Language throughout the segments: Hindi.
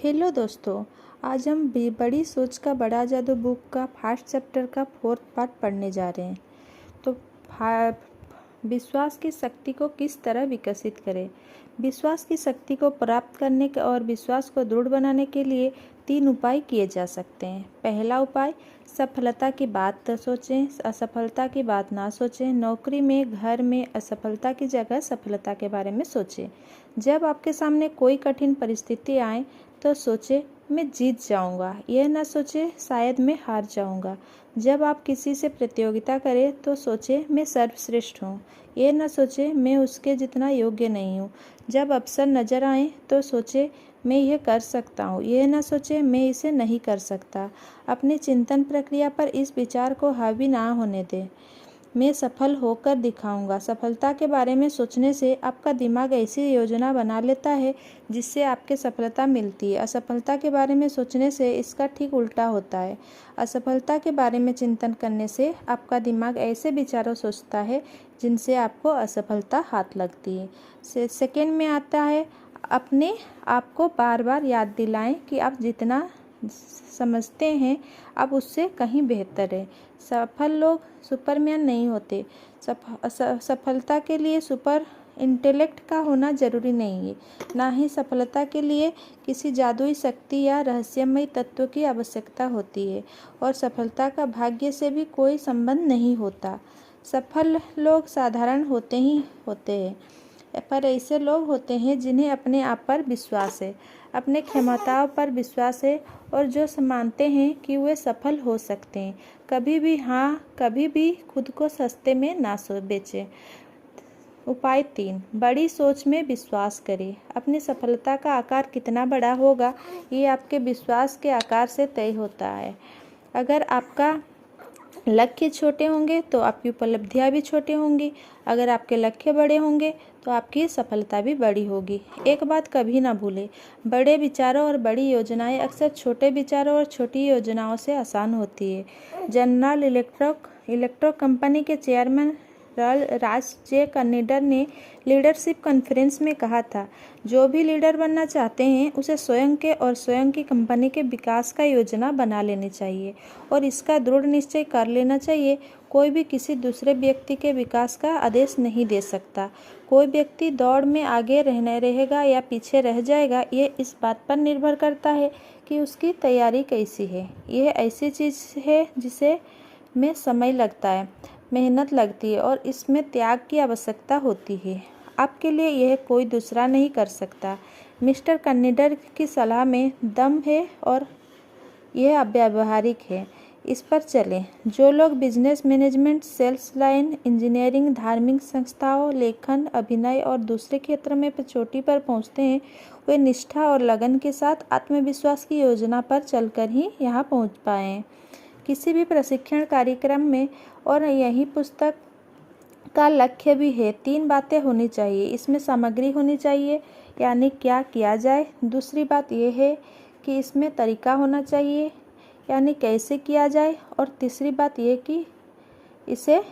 हेलो दोस्तों। आज हम भी बड़ी सोच का बड़ा जादू बुक का फर्स्ट चैप्टर का 4th पार्ट पढ़ने जा रहे हैं। तो विश्वास की शक्ति को किस तरह विकसित करें। विश्वास की शक्ति को प्राप्त करने के और विश्वास को दृढ़ बनाने के लिए 3 उपाय किए जा सकते हैं। पहला उपाय, सफलता की बात सोचें, असफलता की बात ना सोचें। नौकरी में, घर में असफलता की जगह सफलता के बारे में सोचें। जब आपके सामने कोई कठिन परिस्थिति आए तो सोचे मैं जीत जाऊंगा, यह ना सोचे शायद मैं हार जाऊंगा। जब आप किसी से प्रतियोगिता करें तो सोचे मैं सर्वश्रेष्ठ हूँ, यह ना सोचे मैं उसके जितना योग्य नहीं हूँ। जब अवसर नजर आए तो सोचे मैं यह कर सकता हूँ, यह ना सोचे मैं इसे नहीं कर सकता। अपनी चिंतन प्रक्रिया पर इस विचार को हावी ना होने दें, मैं सफल होकर दिखाऊंगा। सफलता के बारे में सोचने से आपका दिमाग ऐसी योजना बना लेता है जिससे आपके सफलता मिलती है। असफलता के बारे में सोचने से इसका ठीक उल्टा होता है। असफलता के बारे में चिंतन करने से आपका दिमाग ऐसे विचारों सोचता है जिनसे आपको असफलता हाथ लगती है। सेकेंड में आता है, अपने आप को बार बार याद दिलाएं कि आप जितना समझते हैं आप उससे कहीं बेहतर है। सफल लोग सुपरमैन नहीं होते। सफलता के लिए सुपर इंटेलेक्ट का होना जरूरी नहीं है, ना ही सफलता के लिए किसी जादुई शक्ति या रहस्यमय तत्व की आवश्यकता होती है। और सफलता का भाग्य से भी कोई संबंध नहीं होता। सफल लोग साधारण होते ही होते हैं, पर ऐसे लोग होते हैं जिन्हें अपने आप पर विश्वास है, अपने क्षमताओं पर विश्वास है और जो मानते हैं कि वे सफल हो सकते हैं। कभी भी खुद को सस्ते में ना बेचें। उपाय 3, बड़ी सोच में विश्वास करें। अपनी सफलता का आकार कितना बड़ा होगा ये आपके विश्वास के आकार से तय होता है। अगर आपका लक्ष्य छोटे होंगे तो आपकी उपलब्धियां भी छोटी होंगी। अगर आपके लक्ष्य बड़े होंगे तो आपकी सफलता भी बड़ी होगी। एक बात कभी ना भूलें, बड़े विचारों और बड़ी योजनाएं अक्सर छोटे विचारों और छोटी योजनाओं से आसान होती है। जनरल इलेक्ट्रिक कंपनी के चेयरमैन राज जे कन्नेडर ने लीडरशिप कॉन्फ्रेंस में कहा था, जो भी लीडर बनना चाहते हैं उसे स्वयं के और स्वयं की कंपनी के विकास का योजना बना लेनी चाहिए और इसका दृढ़ निश्चय कर लेना चाहिए। कोई भी किसी दूसरे व्यक्ति के विकास का आदेश नहीं दे सकता। कोई व्यक्ति दौड़ में आगे रहेगा या पीछे रह जाएगा, ये इस बात पर निर्भर करता है कि उसकी तैयारी कैसी है। यह ऐसी चीज़ है जिसे में समय लगता है, मेहनत लगती है और इसमें त्याग की आवश्यकता होती है। आपके लिए यह कोई दूसरा नहीं कर सकता। मिस्टर कन्नेडर की सलाह में दम है और यह व्यावहारिक है, इस पर चलें। जो लोग business management, sales line, engineering, धार्मिक संस्थाओं, लेखन, अभिनय और दूसरे क्षेत्र में चोटी पर पहुंचते हैं, वे निष्ठा और लगन के साथ आत्मविश्वास की योजना पर चलकर ही यहाँ पहुँच पाए हैं। किसी भी प्रशिक्षण कार्यक्रम में, और यही पुस्तक का लक्ष्य भी है, 3 बातें होनी चाहिए। इसमें सामग्री होनी चाहिए, यानी क्या किया जाए। दूसरी बात यह है कि इसमें तरीका होना चाहिए, यानी कैसे किया जाए। और तीसरी बात यह कि इसे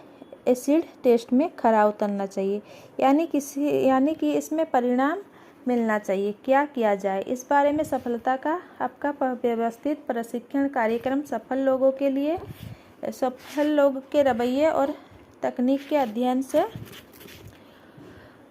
एसिड टेस्ट में खरा उतरना चाहिए, यानी कि इसमें परिणाम मिलना चाहिए। क्या किया जाए, इस बारे में सफलता का आपका व्यवस्थित प्रशिक्षण कार्यक्रम सफल लोगों के रवैये और तकनीक के अध्ययन से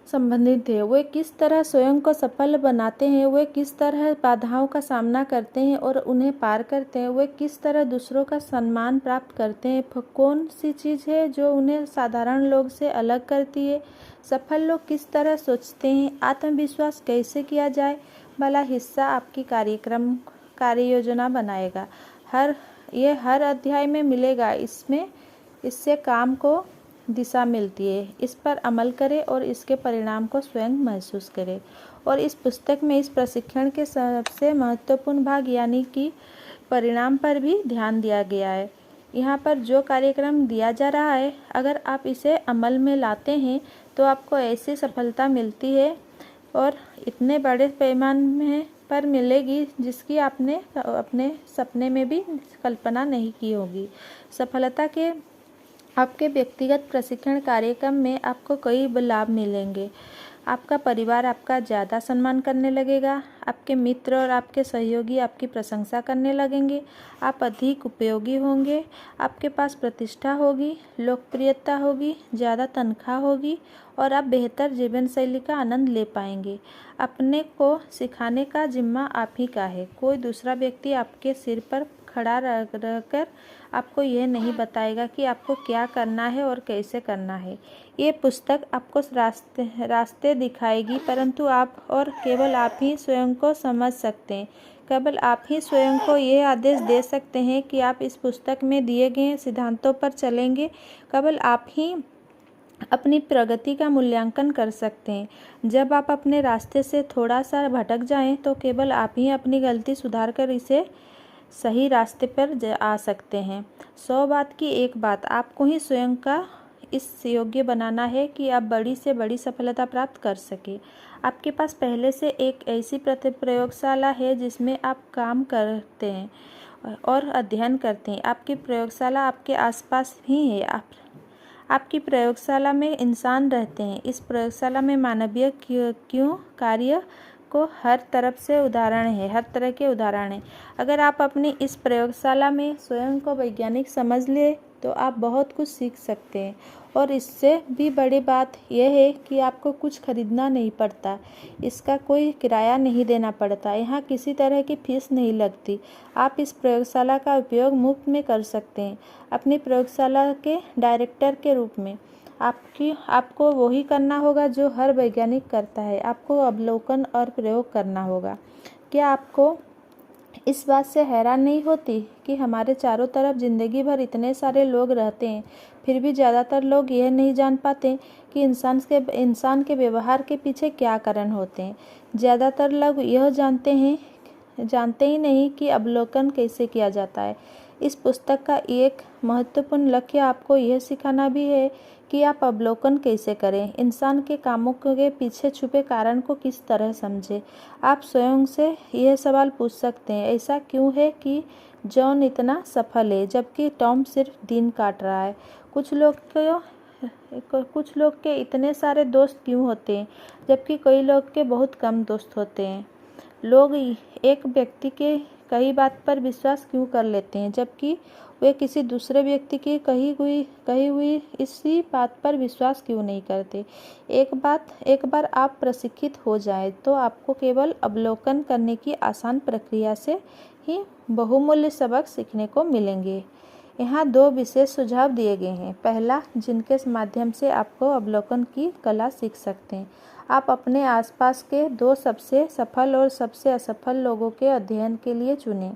संबंधित है। वे किस तरह स्वयं को सफल बनाते हैं, वे किस तरह बाधाओं का सामना करते हैं और उन्हें पार करते हैं, वे किस तरह दूसरों का सम्मान प्राप्त करते हैं, कौन सी चीज़ है जो उन्हें साधारण लोग से अलग करती है, सफल लोग किस तरह सोचते हैं, आत्मविश्वास कैसे किया जाए वाला हिस्सा आपकी कार्य योजना बनाएगा। हर अध्याय में मिलेगा। इससे काम को दिशा मिलती है। इस पर अमल करें और इसके परिणाम को स्वयं महसूस करें। और इस पुस्तक में इस प्रशिक्षण के सबसे महत्वपूर्ण भाग यानी कि परिणाम पर भी ध्यान दिया गया है। यहाँ पर जो कार्यक्रम दिया जा रहा है, अगर आप इसे अमल में लाते हैं तो आपको ऐसी सफलता मिलती है और इतने बड़े पैमाने पर मिलेगी जिसकी आपने अपने सपने में भी कल्पना नहीं की होगी। सफलता के आपके व्यक्तिगत प्रशिक्षण कार्यक्रम में आपको कई लाभ मिलेंगे। आपका परिवार आपका ज़्यादा सम्मान करने लगेगा। आपके मित्र और आपके सहयोगी आपकी प्रशंसा करने लगेंगे। आप अधिक उपयोगी होंगे। आपके पास प्रतिष्ठा होगी, लोकप्रियता होगी, ज़्यादा तनख्वाह होगी और आप बेहतर जीवन शैली का आनंद ले पाएंगे। अपने को सिखाने का जिम्मा आप ही का है। कोई दूसरा व्यक्ति आपके सिर पर खड़ा रहकर आपको यह नहीं बताएगा कि आपको क्या करना है और कैसे करना है। ये पुस्तक आपको रास्ते दिखाएगी, परंतु आप और केवल आप ही स्वयं को समझ सकते हैं। केवल आप ही स्वयं को यह आदेश दे सकते हैं कि आप इस पुस्तक में दिए गए सिद्धांतों पर चलेंगे। केवल आप ही अपनी प्रगति का मूल्यांकन कर सकते हैं। जब आप अपने रास्ते से थोड़ा सा भटक जाएं, तो केवल आप ही अपनी गलती सुधार कर इसे सही रास्ते पर आ सकते हैं। 100 बात की एक बात, आपको ही स्वयं का इस योग्य बनाना है कि आप बड़ी से बड़ी सफलता प्राप्त कर सके। आपके पास पहले से एक ऐसी प्रयोगशाला है जिसमें आप काम करते हैं और अध्ययन करते हैं। आपकी प्रयोगशाला आपके आसपास ही है। आपकी प्रयोगशाला में इंसान रहते हैं। इस प्रयोगशाला में मानवीय क्यों कार्य को हर तरह के उदाहरण हैं। अगर आप अपनी इस प्रयोगशाला में स्वयं को वैज्ञानिक समझ ले तो आप बहुत कुछ सीख सकते हैं। और इससे भी बड़ी बात यह है कि आपको कुछ खरीदना नहीं पड़ता, इसका कोई किराया नहीं देना पड़ता, यहाँ किसी तरह की फीस नहीं लगती। आप इस प्रयोगशाला का उपयोग मुफ्त में कर सकते हैं। अपनी प्रयोगशाला के डायरेक्टर के रूप में आपको वही करना होगा जो हर वैज्ञानिक करता है। आपको अवलोकन और प्रयोग करना होगा। क्या आपको इस बात से हैरान नहीं होती कि हमारे चारों तरफ जिंदगी भर इतने सारे लोग रहते हैं, फिर भी ज़्यादातर लोग यह नहीं जान पाते कि इंसान के व्यवहार के पीछे क्या कारण होते हैं। ज़्यादातर लोग यह जानते ही नहीं कि अवलोकन कैसे किया जाता है। इस पुस्तक का एक महत्वपूर्ण लक्ष्य आपको यह सिखाना भी है कि आप अवलोकन कैसे करें, इंसान के कामों के पीछे छुपे कारण को किस तरह समझें। आप स्वयं से यह सवाल पूछ सकते हैं, ऐसा क्यों है कि जॉन इतना सफल है जबकि टॉम सिर्फ दिन काट रहा है। कुछ लोग के इतने सारे दोस्त क्यों होते हैं जबकि कई लोग के बहुत कम दोस्त होते हैं। लोग एक व्यक्ति के कई बात पर विश्वास क्यों कर लेते हैं जबकि वे किसी दूसरे व्यक्ति की कही हुई इसी बात पर विश्वास क्यों नहीं करते। एक बार आप प्रशिक्षित हो जाए तो आपको केवल अवलोकन करने की आसान प्रक्रिया से ही बहुमूल्य सबक सीखने को मिलेंगे। यहाँ 2 विशेष सुझाव दिए गए हैं। पहला, जिनके माध्यम से आपको अवलोकन की कला सीख सकते हैं। आप अपने आसपास के 2 सबसे सफल और सबसे असफल लोगों के अध्ययन के लिए चुनें।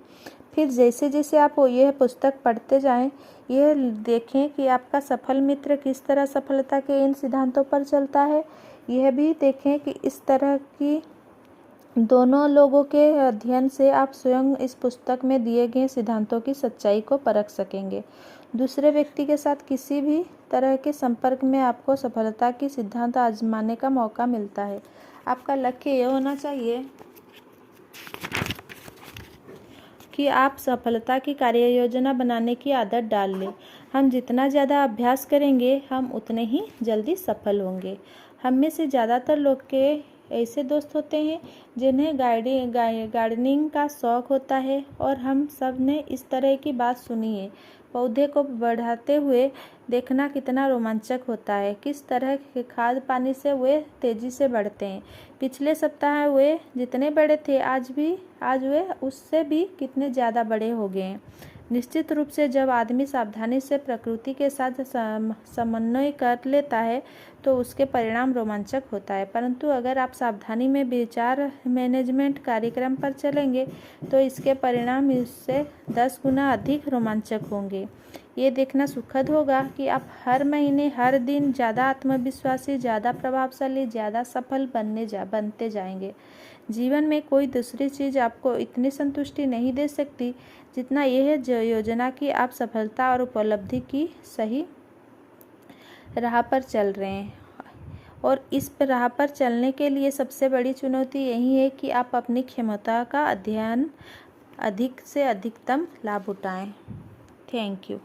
फिर जैसे जैसे आप यह पुस्तक पढ़ते जाएं, यह देखें कि आपका सफल मित्र किस तरह सफलता के इन सिद्धांतों पर चलता है। यह भी देखें कि इस तरह की दोनों लोगों के अध्ययन से आप स्वयं इस पुस्तक में दिए गए सिद्धांतों की सच्चाई को परख सकेंगे। दूसरे व्यक्ति के साथ किसी भी तरह के संपर्क में आपको सफलता की सिद्धांत आजमाने का मौका मिलता है। आपका लक्ष्य यह होना चाहिए कि आप सफलता की कार्य योजना बनाने की आदत डाल लें। हम जितना ज़्यादा अभ्यास करेंगे, हम उतने ही जल्दी सफल होंगे। हम में से ज़्यादातर लोग के ऐसे दोस्त होते हैं जिन्हें गार्डनिंग का शौक़ होता है और हम सब ने इस तरह की बात सुनी है। पौधे को बढ़ाते हुए देखना कितना रोमांचक होता है। किस तरह के खाद पानी से वे तेज़ी से बढ़ते हैं। पिछले सप्ताह वे जितने बड़े थे आज वे उससे भी कितने ज़्यादा बड़े हो गए हैं। निश्चित रूप से जब आदमी सावधानी से प्रकृति के साथ समन्वय कर लेता है तो उसके परिणाम रोमांचक होता है। परंतु अगर आप सावधानी में विचार मैनेजमेंट कार्यक्रम पर चलेंगे तो इसके परिणाम इससे 10 गुना अधिक रोमांचक होंगे। ये देखना सुखद होगा कि आप हर महीने हर दिन ज़्यादा आत्मविश्वासी, ज़्यादा प्रभावशाली, ज़्यादा सफल बनते जाएंगे। जीवन में कोई दूसरी चीज़ आपको इतनी संतुष्टि नहीं दे सकती जितना यह है योजना कि आप सफलता और उपलब्धि की सही राह पर चल रहे हैं। और इस राह पर चलने के लिए सबसे बड़ी चुनौती यही है कि आप अपनी क्षमता का अध्ययन अधिक से अधिकतम लाभ उठाएं। Thank you.